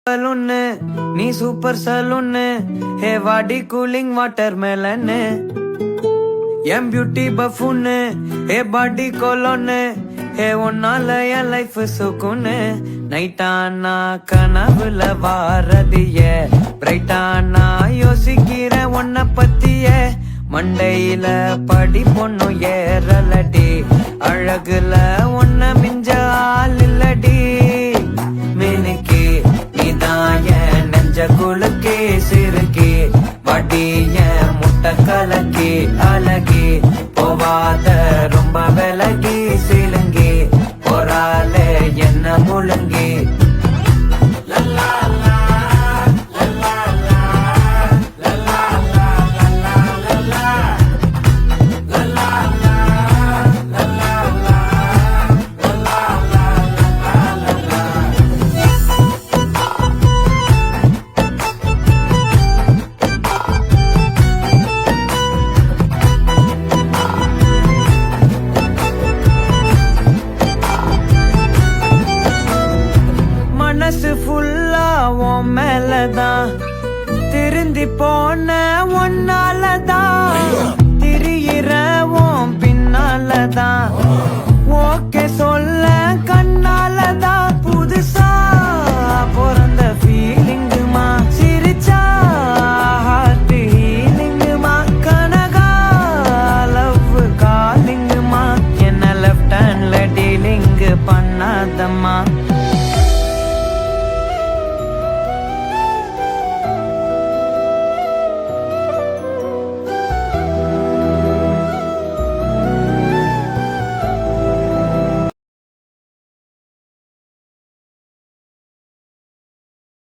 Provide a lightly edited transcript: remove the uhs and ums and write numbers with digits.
சலூன்னு நீ சூப்பர் சலூன்னு ஹே வாடி cooling water மேலன்னு M beauty பஃபூன்னு ஹே பாடி கோலோன்னு ஹே உன்னால என் லைஃப் சுக்குன்னு நைட்டானா கனவுல வாரதிய பிரைட்டானா யோசிக்கிற உன்ன பத்திய மண்டையில படி பொண்ணும் ஏறலடி அழகுல உன்ன மிஞ்ச ஆள் இல்லடி மினுக்கி நீதான் என் நெஞ்ச குலுக்கி சிறுக்கி வடிய முட்டை கலக்கி அழகி போவாத ரொம்ப விலகி சிலுங்கி போறாலே என்ன முழுங்கி மனசு ஃபுல்லா உன் மேலதான் திருந்தி போன ஒன்னாலதான் திரியிற உன் பின்னாலதான் ஓகே சொல்ல கண்ணாலதான்